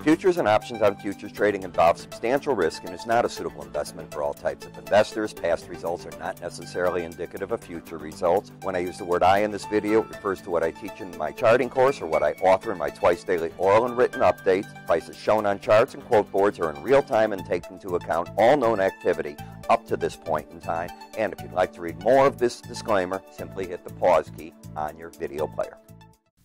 Futures and options on futures trading involve substantial risk and is not a suitable investment for all types of investors. Past results are not necessarily indicative of future results. When I use the word I in this video, it refers to what I teach in my charting course or what I author in my twice daily oral and written updates. Prices shown on charts and quote boards are in real time and take into account all known activity up to this point in time. And if you'd like to read more of this disclaimer, simply hit the pause key on your video player.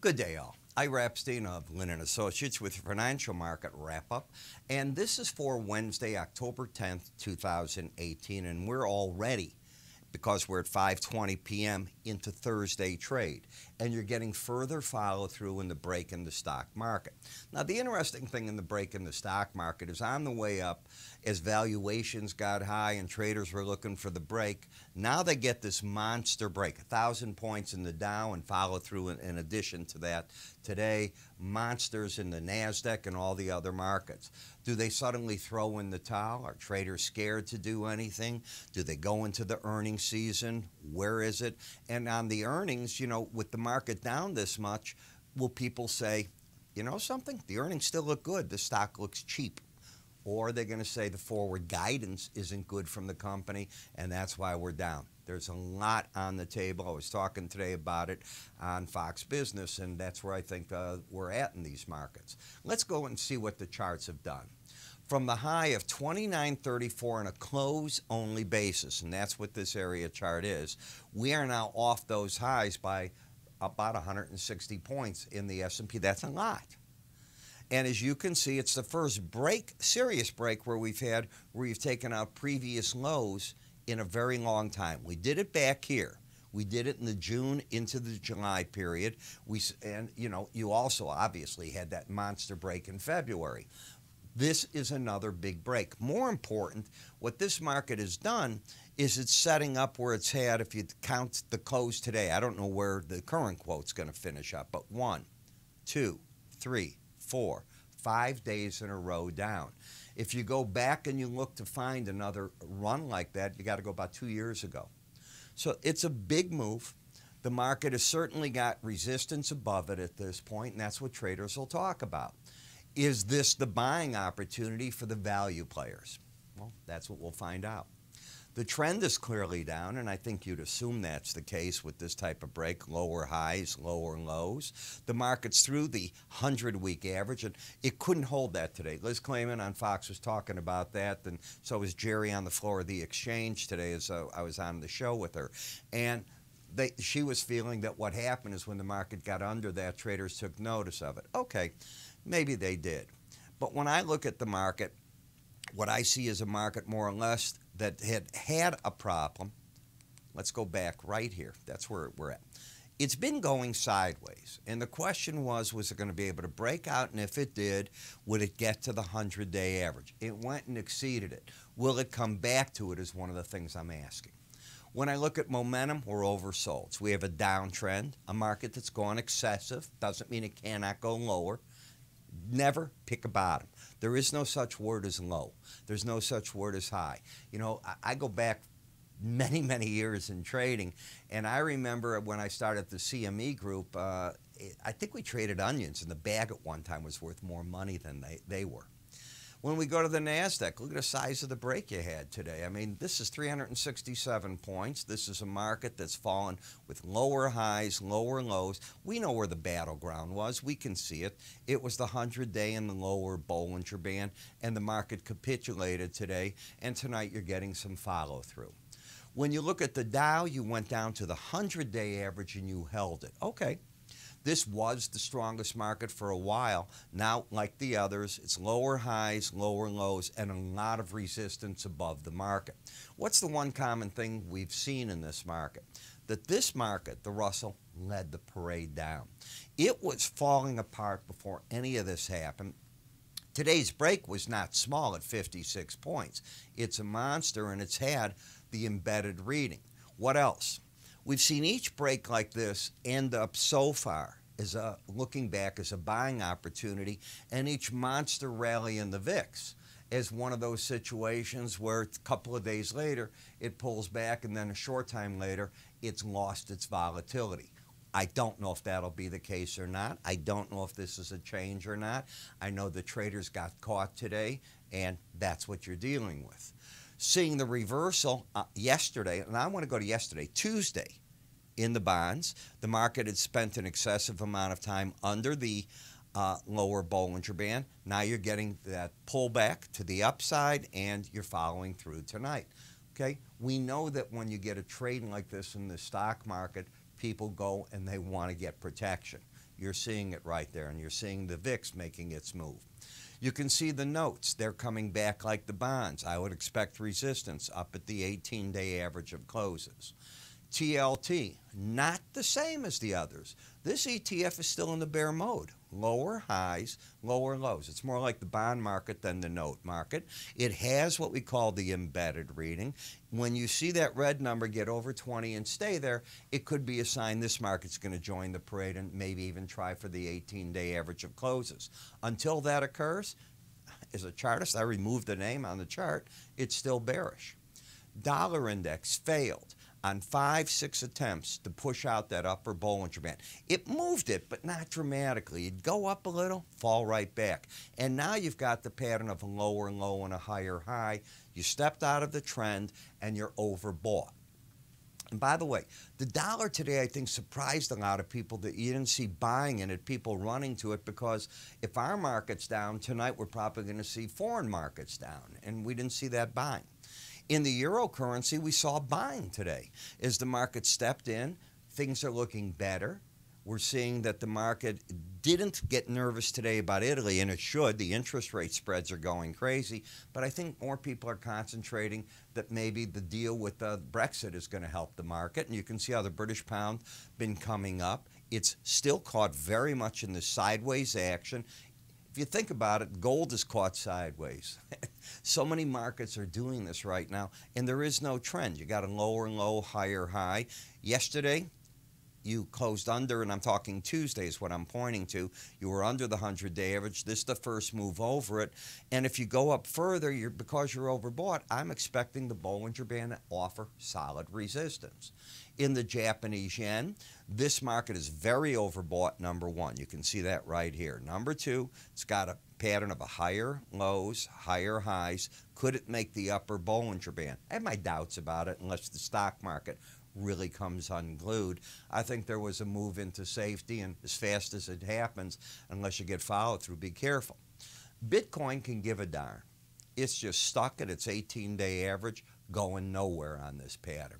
Good day, all. Ira Epstein of Linn Associates with Financial Market Wrap-Up, and this is for Wednesday, October 10th, 2018, and we're already, because we're at 5:20 p.m., into Thursday trade, and you're getting further follow-through in the break in the stock market. Now, the interesting thing in the break in the stock market is on the way up, as valuations got high and traders were looking for the break, now they get this monster break, 1,000 points in the Dow and follow through in addition to that. Today, monsters in the NASDAQ and all the other markets. Do they suddenly throw in the towel? Are traders scared to do anything? Do they go into the earnings season? Where is it? And on the earnings, you know, with the market down this much, will people say, you know something? The earnings still look good. The stock looks cheap. Or are they going to say the forward guidance isn't good from the company and that's why we're down? There's a lot on the table. I was talking today about it on Fox Business, and that's where I think we're at in these markets. Let's go and see what the charts have done. From the high of 29.34 on a close-only basis, and that's what this area chart is, we are now off those highs by about 160 points in the S&P. That's a lot. And as you can see, it's the first break, serious break, where we've taken out previous lows in a very long time. We did it back here. We did it in the June into the July period. And you know, you also obviously had that monster break in February. This is another big break. More important, what this market has done is it's setting up where it's had, if you count the close today, I don't know where the current quote's going to finish up, but 1, 2, 3, 4, 5 days in a row down. If you go back and you look to find another run like that, you got to go about 2 years ago. So it's a big move. The market has certainly got resistance above it at this point, and that's what traders will talk about. Is this the buying opportunity for the value players? Well, that's what we'll find out. The trend is clearly down, and I think you'd assume that's the case with this type of break, lower highs, lower lows. The market's through the 100-week average, and it couldn't hold that today. Liz Clayman on Fox was talking about that, and so was Jerry on the floor of the exchange today as I was on the show with her. And she was feeling that what happened is when the market got under that, traders took notice of it. Okay, maybe they did. But when I look at the market, what I see is a market more or less that had a problem. Let's go back right here. That's where we're at. It's been going sideways, and the question was it going to be able to break out, and if it did, would it get to the 100-day average? It went and exceeded it. Will it come back to it is one of the things I'm asking. When I look at momentum, we're oversold. So we have a downtrend, a market that's gone excessive. Doesn't mean it cannot go lower. Never pick a bottom. There is no such word as low. There's no such word as high. You know, I go back many, many years in trading, and I remember when I started the CME group, I think we traded onions, and the bag at one time was worth more money than they were. When we go to the NASDAQ, look at the size of the break you had today. I mean, this is 367 points. This is a market that's fallen with lower highs, lower lows. We know where the battleground was. We can see it. It was the 100-day in the lower Bollinger Band, and the market capitulated today, and tonight you're getting some follow-through. When you look at the Dow, you went down to the 100-day average and you held it. Okay. This was the strongest market for a while. Now, like the others, it's lower highs, lower lows, and a lot of resistance above the market. What's the one common thing we've seen in this market? That this market, the Russell, led the parade down. It was falling apart before any of this happened. Today's break was not small at 56 points. It's a monster, and it's had the embedded reading. What else? We've seen each break like this end up so far as looking back as a buying opportunity, and each monster rally in the VIX as one of those situations where a couple of days later it pulls back, and then a short time later it's lost its volatility. I don't know if that'll be the case or not. I don't know if this is a change or not. I know the traders got caught today, and that's what you're dealing with. Seeing the reversal yesterday, and I want to go to yesterday, Tuesday, in the bonds, the market had spent an excessive amount of time under the lower Bollinger Band. Now you're getting that pullback to the upside, and you're following through tonight. Okay, we know that when you get a trade like this in the stock market, people go and they want to get protection. You're seeing it right there, and you're seeing the VIX making its move. You can see the notes. They're coming back like the bonds. I would expect resistance up at the 18-day average of closes. TLT, not the same as the others. This ETF is still in the bear mode. Lower highs, lower lows. It's more like the bond market than the note market. It has what we call the embedded reading. When you see that red number get over 20 and stay there, it could be a sign this market's going to join the parade and maybe even try for the 18-day average of closes. Until that occurs, as a chartist, I removed the name on the chart, it's still bearish. Dollar index failed on 5-6 attempts to push out that upper Bollinger Band. It moved it, but not dramatically. It'd go up a little, fall right back. And now you've got the pattern of a lower low and a higher high. You stepped out of the trend, and you're overbought. And by the way, the dollar today, I think, surprised a lot of people that you didn't see buying in it, people running to it, because if our market's down tonight, we're probably going to see foreign markets down, and we didn't see that buying. In the eurocurrency, we saw buying today. As the market stepped in, things are looking better. We're seeing that the market didn't get nervous today about Italy, and it should. The interest rate spreads are going crazy. But I think more people are concentrating that maybe the deal with Brexit is going to help the market. And you can see how the British pound been coming up. It's still caught very much in the sideways action. If you think about it, gold is caught sideways. So many markets are doing this right now, and there is no trend. You got a lower low, higher high. Yesterday, you closed under, and I'm talking Tuesday is what I'm pointing to. You were under the 100-day average. This is the first move over it. And if you go up further, because you're overbought, I'm expecting the Bollinger Band to offer solid resistance. In the Japanese yen, this market is very overbought, number one. You can see that right here. Number two, it's got a pattern of a higher lows, higher highs. Could it make the upper Bollinger Band? I have my doubts about it unless the stock market really comes unglued. I think there was a move into safety, and as fast as it happens, unless you get followed through, be careful. Bitcoin can give a darn. It's just stuck at its 18-day average, going nowhere on this pattern.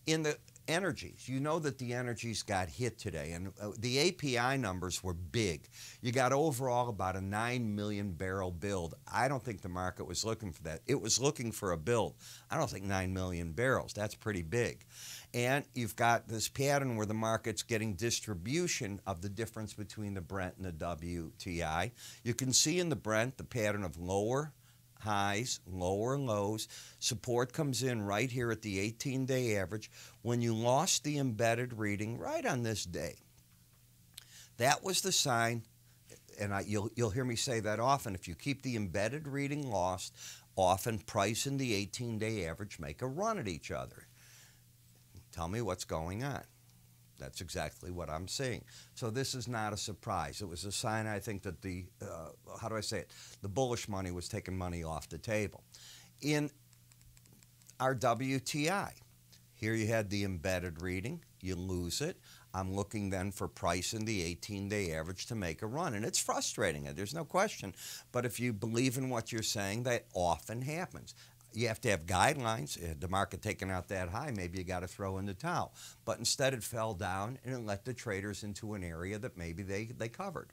In the energies, you know that the energies got hit today, and the API numbers were big. You got overall about a 9 million barrel build. I don't think the market was looking for that. It was looking for a build. I don't think 9 million barrels. That's pretty big. And you've got this pattern where the market's getting distribution of the difference between the Brent and the WTI. You can see in the Brent the pattern of lower highs, lower lows. Support comes in right here at the 18-day average. When you lost the embedded reading right on this day, that was the sign, and you'll hear me say that often. If you keep the embedded reading lost, often price and the 18-day average make a run at each other. Tell me what's going on. That's exactly what I'm seeing. So this is not a surprise. It was a sign, I think, that the, the bullish money was taking money off the table. In our WTI, here you had the embedded reading. You lose it. I'm looking then for price in the 18-day average to make a run. And it's frustrating. There's no question. But if you believe in what you're saying, that often happens. You have to have guidelines. The market taking out that high, maybe you got to throw in the towel. But instead it fell down and it let the traders into an area that maybe they covered.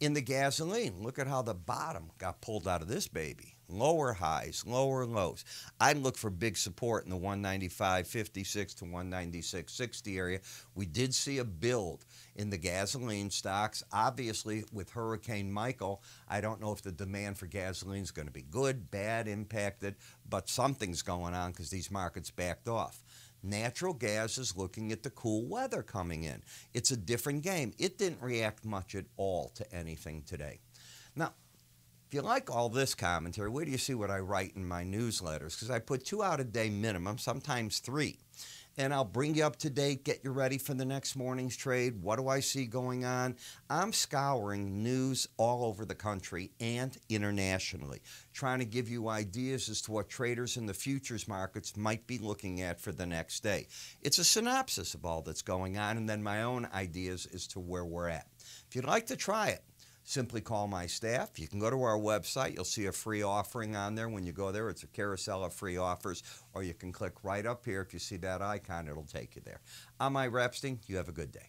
In the gasoline, look at how the bottom got pulled out of this baby. Lower highs, lower lows. I'd look for big support in the 195.56 to 196.60 area. We did see a build in the gasoline stocks. Obviously, with Hurricane Michael, I don't know if the demand for gasoline is going to be good, bad, impacted, but something's going on because these markets backed off. Natural gas is looking at the cool weather coming in. It's a different game. It didn't react much at all to anything today. Now, if you like all this commentary, wait till you see what I write in my newsletters, because I put 2 out a day minimum, sometimes 3. and I'll bring you up to date, get you ready for the next morning's trade. What do I see going on? I'm scouring news all over the country and internationally, trying to give you ideas as to what traders in the futures markets might be looking at for the next day. It's a synopsis of all that's going on, and then my own ideas as to where we're at. If you'd like to try it, simply call my staff. You can go to our website. You'll see a free offering on there. When you go there, it's a carousel of free offers, or you can click right up here. If you see that icon, it'll take you there. I'm Ira Epstein. You have a good day.